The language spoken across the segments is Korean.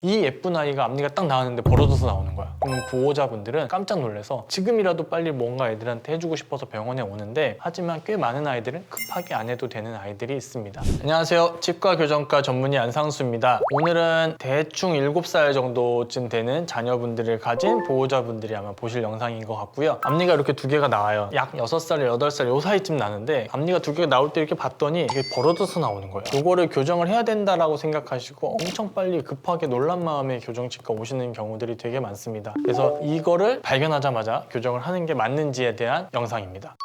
이 예쁜 아이가 앞니가 딱 나왔는데 벌어져서 나오는 거야. 그러면 보호자분들은 깜짝 놀라서 지금이라도 빨리 뭔가 애들한테 해주고 싶어서 병원에 오는데, 하지만 꽤 많은 아이들은 급하게 안 해도 되는 아이들이 있습니다. 안녕하세요, 치과교정과 전문의 안상수입니다. 오늘은 대충 7살 정도쯤 되는 자녀분들을 가진 보호자분들이 아마 보실 영상인 것 같고요. 앞니가 이렇게 두 개가 나와요. 약 6살, 8살 요 사이쯤 나는데, 앞니가 두 개가 나올 때 이렇게 봤더니 이게 벌어져서 나오는 거예요. 이거를 교정을 해야 된다라고 생각하시고 엄청 빨리 급하게 놀란 마음에 교정치과 오시는 경우들이 되게 많습니다. 그래서 이거를 발견하자마자 교정을 하는 게 맞는지에 대한 영상입니다.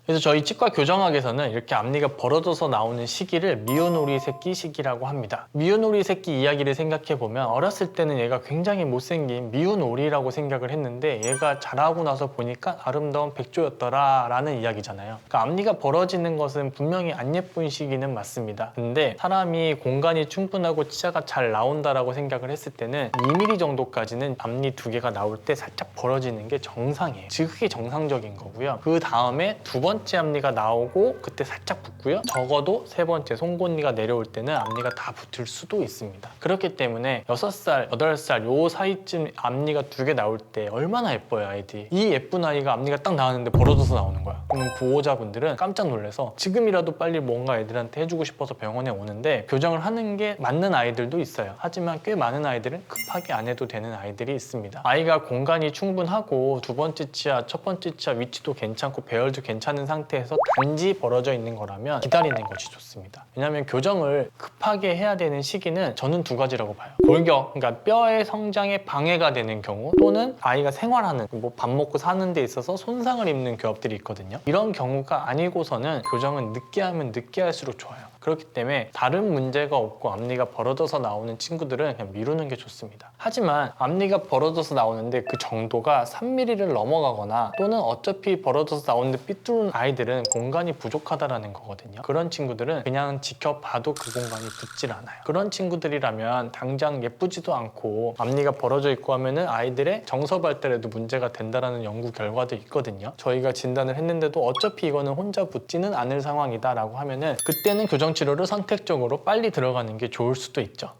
그래서 저희 치과 교정학에서는 이렇게 앞니가 벌어져서 나오는 시기를 미운오리 새끼 시기라고 합니다. 미운오리 새끼 이야기를 생각해보면, 어렸을 때는 얘가 굉장히 못생긴 미운오리라고 생각을 했는데 얘가 자라고 나서 보니까 아름다운 백조였더라 라는 이야기잖아요. 그러니까 앞니가 벌어지는 것은 분명히 안 예쁜 시기는 맞습니다. 근데 사람이 공간이 충분하고 치아가 잘 나온다라고 생각을 했을 때는 2mm 정도까지는 앞니 두 개가 나올 때 살짝 벌어지는 게 정상이에요. 지극히 정상적인 거고요. 그 다음에 두 번째 앞니가 나오고 그때 살짝 붙고요. 적어도 세 번째 송곳니가 내려올 때는 앞니가 다 붙을 수도 있습니다. 그렇기 때문에 6살, 8살 요 사이쯤 앞니가 두 개 나올 때 얼마나 예뻐요, 아이들이. 이 예쁜 아이가 앞니가 딱 나왔는데 벌어져서 나오는 거야. 그러면 보호자분들은 깜짝 놀라서 지금이라도 빨리 뭔가 애들한테 해주고 싶어서 병원에 오는데, 교정을 하는 게 맞는 아이들도 있어요. 하지만 꽤 많은 아이들은 급하게 안 해도 되는 아이들이 있습니다. 아이가 공간이 충분하고 두 번째 치아, 첫 번째 치아 위치도 괜찮고 배열도 괜찮은 상태에서 단지 벌어져 있는 거라면 기다리는 것이 좋습니다. 왜냐하면 교정을 급하게 해야 되는 시기는 저는 두 가지라고 봐요. 골격, 그러니까 뼈의 성장에 방해가 되는 경우, 또는 아이가 생활하는, 뭐 밥 먹고 사는 데 있어서 손상을 입는 경우들이 있거든요. 이런 경우가 아니고서는 교정은 늦게 하면 늦게 할수록 좋아요. 그렇기 때문에 다른 문제가 없고 앞니가 벌어져서 나오는 친구들은 그냥 미루는 게 좋습니다. 하지만 앞니가 벌어져서 나오는데 그 정도가 3mm를 넘어가거나, 또는 어차피 벌어져서 나오는데 삐뚤은 아이들은 공간이 부족하다라는 거거든요. 그런 친구들은 그냥 지켜봐도 그 공간이 붙질 않아요. 그런 친구들이라면 당장 예쁘지도 않고 앞니가 벌어져 있고 하면은 아이들의 정서 발달에도 문제가 된다라는 연구 결과도 있거든요. 저희가 진단을 했는데도 어차피 이거는 혼자 붙지는 않을 상황이다라고 하면은 그때는 교정 치료를 선택적으로 빨리 들어가는 게 좋을 수도 있죠.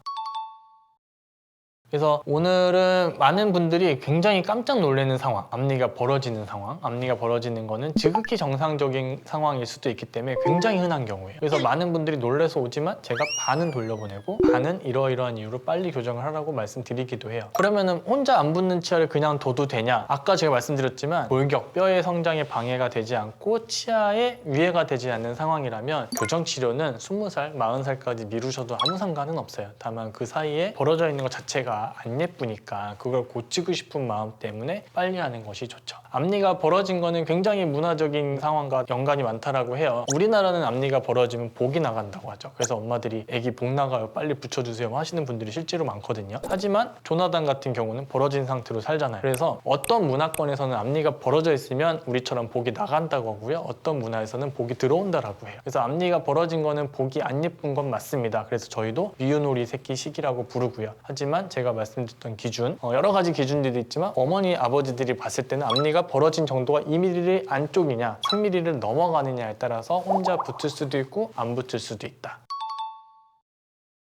그래서 오늘은 많은 분들이 굉장히 깜짝 놀라는 상황, 앞니가 벌어지는 상황, 앞니가 벌어지는 거는 지극히 정상적인 상황일 수도 있기 때문에 굉장히 흔한 경우예요. 그래서 많은 분들이 놀라서 오지만 제가 반은 돌려보내고 반은 이러이러한 이유로 빨리 교정을 하라고 말씀드리기도 해요. 그러면은 혼자 안 붙는 치아를 그냥 둬도 되냐? 아까 제가 말씀드렸지만 골격, 뼈의 성장에 방해가 되지 않고 치아에 위해가 되지 않는 상황이라면 교정 치료는 20살, 40살까지 미루셔도 아무 상관은 없어요. 다만 그 사이에 벌어져 있는 것 자체가 안 예쁘니까 그걸 고치고 싶은 마음 때문에 빨리 하는 것이 좋죠. 앞니가 벌어진 거는 굉장히 문화적인 상황과 연관이 많다라고 해요. 우리나라는 앞니가 벌어지면 복이 나간다고 하죠. 그래서 엄마들이 애기 복 나가요, 빨리 붙여주세요 하시는 분들이 실제로 많거든요. 하지만 조나단 같은 경우는 벌어진 상태로 살잖아요. 그래서 어떤 문화권에서는 앞니가 벌어져 있으면 우리처럼 복이 나간다고 하고요, 어떤 문화에서는 복이 들어온다라고 해요. 그래서 앞니가 벌어진 거는 복이 안 예쁜 건 맞습니다. 그래서 저희도 미운오리 새끼 시기라고 부르고요. 하지만 제가 말씀드렸던 기준, 여러 가지 기준들이 있지만 어머니, 아버지들이 봤을 때는 앞니가 벌어진 정도가 2mm 안쪽이냐 3mm를 넘어가느냐에 따라서 혼자 붙을 수도 있고 안 붙을 수도 있다.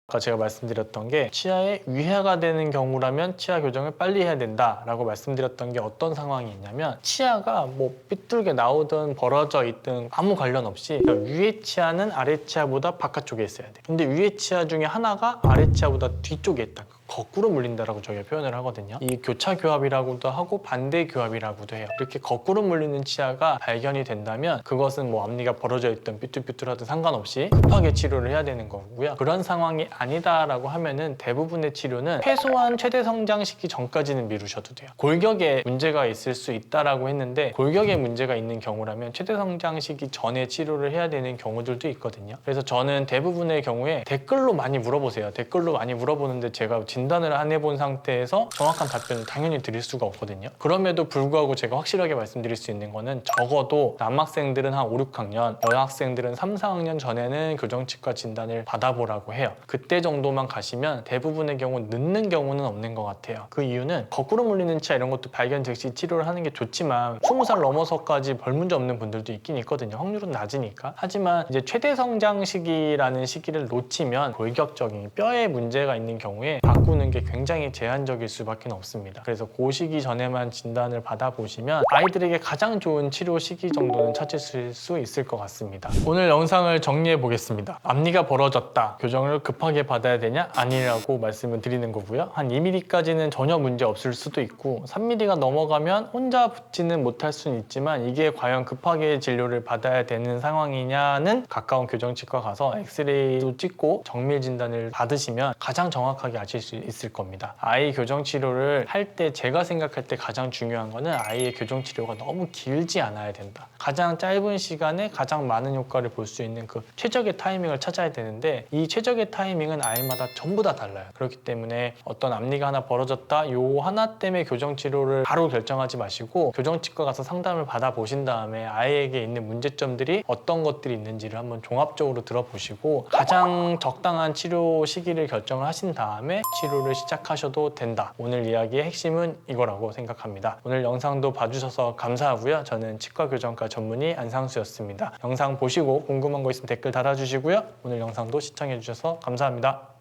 아까 제가 말씀드렸던 게 치아에 위해가 되는 경우라면 치아 교정을 빨리 해야 된다라고 말씀드렸던 게 어떤 상황이 있냐면, 치아가 뭐 삐뚤게 나오든 벌어져 있든 아무 관련 없이 위에 치아는 아래 치아보다 바깥쪽에 있어야 돼. 근데 위에 치아 중에 하나가 아래 치아보다 뒤쪽에 있다. 거꾸로 물린다라고 저희가 표현을 하거든요. 이 교차 교합이라고도 하고 반대 교합이라고도 해요. 이렇게 거꾸로 물리는 치아가 발견이 된다면 그것은 뭐 앞니가 벌어져 있든 삐뚤삐뚤하든 상관없이 급하게 치료를 해야 되는 거고요. 그런 상황이 아니다라고 하면은 대부분의 치료는 최소한 최대 성장 시기 전까지는 미루셔도 돼요. 골격에 문제가 있을 수 있다라고 했는데, 골격에 문제가 있는 경우라면 최대 성장 시기 전에 치료를 해야 되는 경우들도 있거든요. 그래서 저는 대부분의 경우에 댓글로 많이 물어보세요. 댓글로 많이 물어보는데 제가 진단을 안 해본 상태에서 정확한 답변을 당연히 드릴 수가 없거든요. 그럼에도 불구하고 제가 확실하게 말씀드릴 수 있는 거는, 적어도 남학생들은 한 5, 6학년, 여학생들은 3, 4학년 전에는 교정치과 진단을 받아보라고 해요. 그때 정도만 가시면 대부분의 경우 늦는 경우는 없는 것 같아요. 그 이유는 거꾸로 물리는 치아 이런 것도 발견 즉시 치료를 하는 게 좋지만 20살 넘어서까지 별 문제 없는 분들도 있긴 있거든요. 확률은 낮으니까. 하지만 이제 최대 성장 시기라는 시기를 놓치면 골격적인 뼈에 문제가 있는 경우에 바꾸는 게 굉장히 제한적일 수밖에 없습니다. 그래서 그 시기 전에만 진단을 받아보시면 아이들에게 가장 좋은 치료 시기 정도는 찾으실 수 있을 것 같습니다. 오늘 영상을 정리해 보겠습니다. 앞니가 벌어졌다. 교정을 급하게 받아야 되냐? 아니라고 말씀을 드리는 거고요. 한 2mm까지는 전혀 문제 없을 수도 있고 3mm가 넘어가면 혼자 붙지는 못할 수는 있지만 이게 과연 급하게 진료를 받아야 되는 상황이냐는 가까운 교정치과 가서 엑스레이도 찍고 정밀 진단을 받으시면 가장 정확하게 아실 수 있을 겁니다. 아이 교정 치료를 할 때 제가 생각할 때 가장 중요한 거는 아이의 교정 치료가 너무 길지 않아야 된다. 가장 짧은 시간에 가장 많은 효과를 볼 수 있는 그 최적의 타이밍을 찾아야 되는데 이 최적의 타이밍은 아이마다 전부 다 달라요. 그렇기 때문에 어떤 앞니가 하나 벌어졌다 요 하나 때문에 교정 치료를 바로 결정하지 마시고 교정치과 가서 상담을 받아보신 다음에 아이에게 있는 문제점들이 어떤 것들이 있는지를 한번 종합적으로 들어보시고 가장 적당한 치료 시기를 결정을 하신 다음에 치료를 시작하셔도 된다. 오늘 이야기의 핵심은 이거라고 생각합니다. 오늘 영상도 봐주셔서 감사하고요. 저는 치과교정과 전문의 안상수였습니다. 영상 보시고 궁금한 거 있으면 댓글 달아주시고요. 오늘 영상도 시청해주셔서 감사합니다.